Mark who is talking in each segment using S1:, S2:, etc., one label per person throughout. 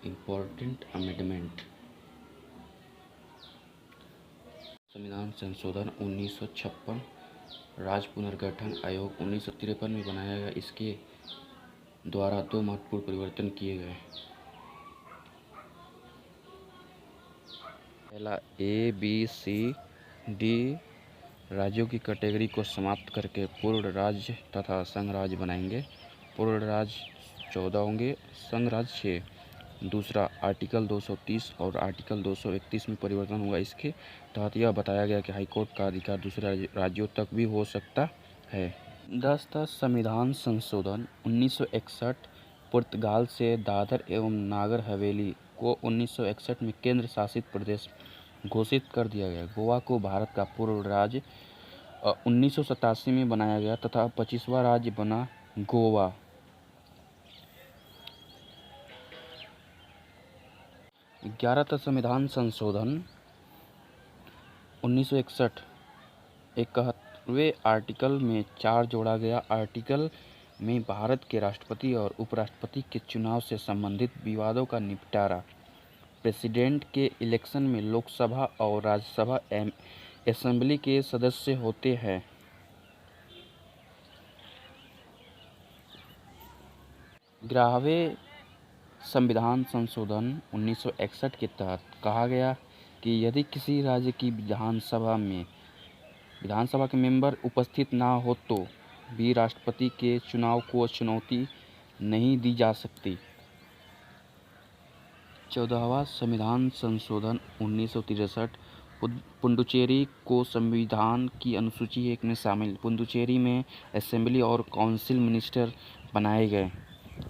S1: Important amendment. संविधान संशोधन 1956 राज्य पुनर्गठन आयोग 1953 में बनाया गया। इसके द्वारा दो महत्वपूर्ण परिवर्तन किए गए। पहला, ABCD राज्यों की कैटेगरी को समाप्त करके पूर्ण राज्य तथा संघ राज्य बनाएंगे। पूर्ण राज्य 14 होंगे, संघ राज्य 6। दूसरा, आर्टिकल 230 और आर्टिकल 231 में परिवर्तन हुआ। इसके तहत यह बताया गया कि हाईकोर्ट का अधिकार दूसरे राज्यों तक भी हो सकता है। 10 संविधान संशोधन 1961 पुर्तगाल से दादर एवं नागर हवेली को 1961 में केंद्र शासित प्रदेश घोषित कर दिया गया। गोवा को भारत का पूर्व राज्य 1987 में बनाया गया तथा 25वां राज्य बना गोवा। 11 संविधान संशोधन 1961 71वें आर्टिकल में 4 जोड़ा गया। आर्टिकल में भारत के राष्ट्रपति और उपराष्ट्रपति के चुनाव से संबंधित विवादों का निपटारा। प्रेसिडेंट के इलेक्शन में लोकसभा और राज्यसभा असेंबली के सदस्य होते हैं। ग्यारहवें संविधान संशोधन 1961 के तहत कहा गया कि यदि किसी राज्य की विधानसभा के मेंबर उपस्थित ना हो तो भी राष्ट्रपति के चुनाव को चुनौती नहीं दी जा सकती। 14वां संविधान संशोधन 1963 पुडुचेरी को संविधान की अनुसूची 1 में शामिल। पुडुचेरी में असेंबली और काउंसिल मिनिस्टर बनाए गए।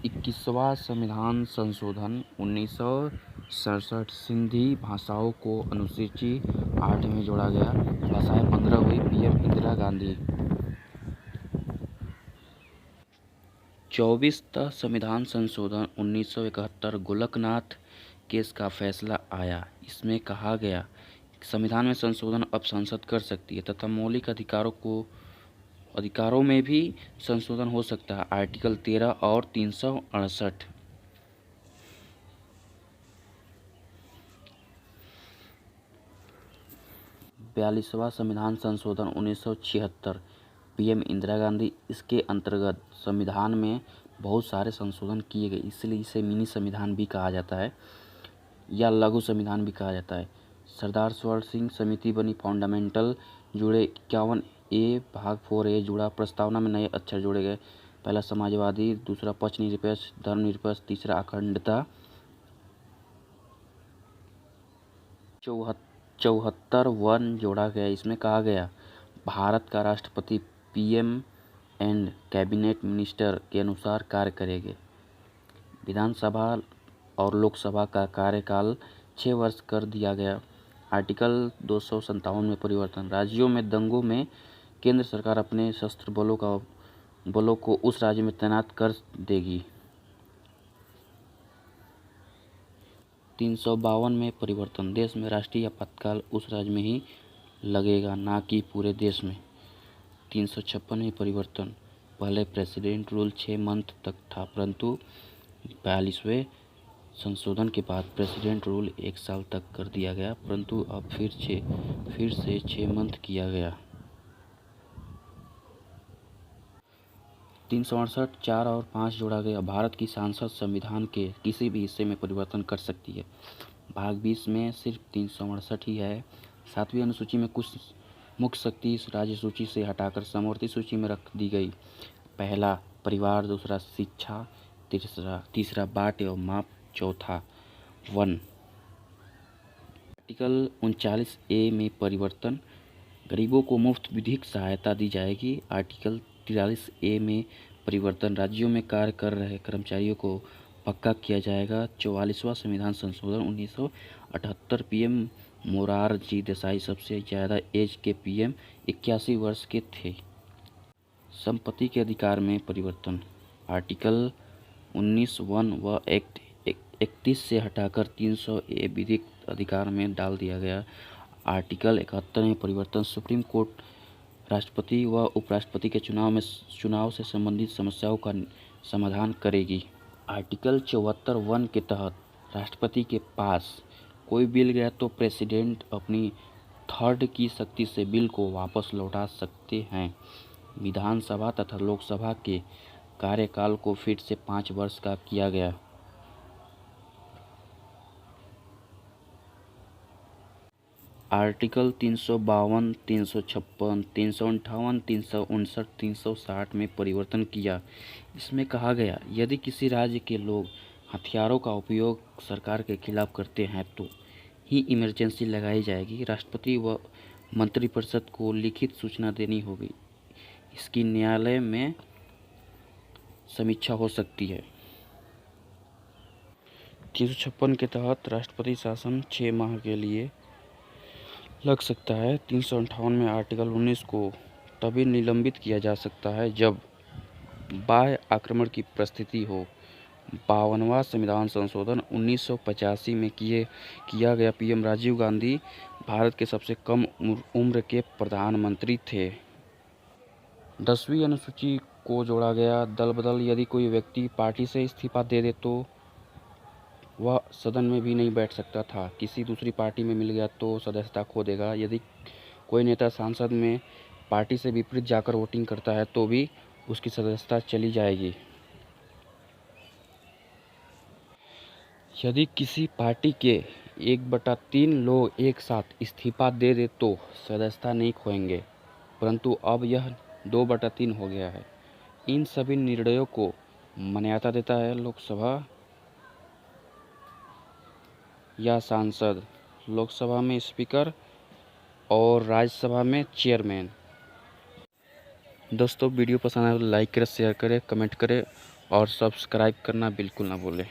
S1: 21वां संविधान संशोधन 1967 सिंधी भाषाओं को अनुसूची 8 में जोड़ा गया। भाषाएं 15 हुई। PM इंदिरा गांधी। 24वां संविधान संशोधन 1971 गोलकनाथ केस का फैसला आया। इसमें कहा गया कि संविधान में संशोधन अब संसद कर सकती है तथा मौलिक अधिकारों में भी संशोधन हो सकता है। आर्टिकल 13 और 368। 42वां संविधान संशोधन 1976 PM इंदिरा गांधी। इसके अंतर्गत संविधान में बहुत सारे संशोधन किए गए, इसलिए इसे मिनी संविधान भी कहा जाता है या लघु संविधान भी कहा जाता है। सरदार सरोवर सिंह समिति बनी। फंडामेंटल जुड़े। 51A भाग 4A जुड़ा। प्रस्तावना में नए अक्षर जोड़े गए। पहला समाजवादी, दूसरा पक्ष निरपेक्ष, धर्मनिरपेक्ष, तीसरा अखंडता। 74 वन जोड़ा गया। इसमें कहा गया भारत का राष्ट्रपति PM एंड कैबिनेट मिनिस्टर के अनुसार कार्य करेंगे। विधानसभा और लोकसभा का कार्यकाल 6 वर्ष कर दिया गया। आर्टिकल 257 में परिवर्तन। राज्यों में दंगों में केंद्र सरकार अपने सशस्त्र बलों को उस राज्य में तैनात कर देगी। 352 में परिवर्तन। देश में राष्ट्रीय आपातकाल उस राज्य में ही लगेगा, ना कि पूरे देश में। 356 में परिवर्तन। पहले प्रेसिडेंट रूल 6 मंथ तक था, परंतु 42वें संशोधन के बाद प्रेसिडेंट रूल 1 साल तक कर दिया गया, परंतु अब फिर से 6 मंथ किया गया। 368 4 और 5 जोड़ा गया। भारत की संसद संविधान के किसी भी हिस्से में परिवर्तन कर सकती है। भाग 20 में सिर्फ 368 ही है। 7वीं अनुसूची में कुछ मुख्य शक्ति राज्य सूची से हटाकर समवर्ती सूची में रख दी गई। पहला परिवार, दूसरा शिक्षा, तीसरा बाट एवं माप, चौथा वन। आर्टिकल 39A में परिवर्तन। गरीबों को मुफ्त विधिक सहायता दी जाएगी। आर्टिकल 43A में परिवर्तन। राज्यों में कार्य कर रहे कर्मचारियों को पक्का किया जाएगा। 44वां संविधान संशोधन 1978 PM मोरारजी देसाई सबसे ज़्यादा एज के PM 81 वर्ष के थे। संपत्ति के अधिकार में परिवर्तन। आर्टिकल 19(1) व एक्ट 31 से हटाकर 300A विधिक अधिकार में डाल दिया गया। आर्टिकल 71 में परिवर्तन। सुप्रीम कोर्ट राष्ट्रपति व उपराष्ट्रपति के चुनाव से संबंधित समस्याओं का समाधान करेगी। आर्टिकल 74(1) के तहत राष्ट्रपति के पास कोई बिल गया तो प्रेसिडेंट अपनी थर्ड की शक्ति से बिल को वापस लौटा सकते हैं। विधानसभा तथा लोकसभा के कार्यकाल को फिर से 5 वर्ष का किया गया। आर्टिकल 352, 356, 358, 359, 360 में परिवर्तन किया। इसमें कहा गया, यदि किसी राज्य के लोग हथियारों का उपयोग सरकार के खिलाफ करते हैं तो ही इमरजेंसी लगाई जाएगी। राष्ट्रपति व मंत्रिपरिषद को लिखित सूचना देनी होगी। इसकी न्यायालय में समीक्षा हो सकती है। 356 के तहत राष्ट्रपति शासन 6 माह के लिए लग सकता है। 358 में आर्टिकल 19 को तभी निलंबित किया जा सकता है जब बाह्य आक्रमण की परिस्थिति हो। 52वां संविधान संशोधन 1985 में किया गया। पीएम राजीव गांधी भारत के सबसे कम उम्र के प्रधानमंत्री थे। 10वीं अनुसूची को जोड़ा गया। दल बदल, यदि कोई व्यक्ति पार्टी से इस्तीफा दे दे तो वह सदन में भी नहीं बैठ सकता था। किसी दूसरी पार्टी में मिल गया तो सदस्यता खो देगा। यदि कोई नेता सांसद में पार्टी से विपरीत जाकर वोटिंग करता है तो भी उसकी सदस्यता चली जाएगी। यदि किसी पार्टी के 1/3 लोग एक साथ इस्तीफा दे दे तो सदस्यता नहीं खोएंगे, परंतु अब यह 2/3 हो गया है। इन सभी निर्णयों को मान्यता देता है लोकसभा या सांसद। लोकसभा में स्पीकर और राज्यसभा में चेयरमैन। दोस्तों, वीडियो पसंद आए तो लाइक करें, शेयर करें, कमेंट करें और सब्सक्राइब करना बिल्कुल ना भूलें।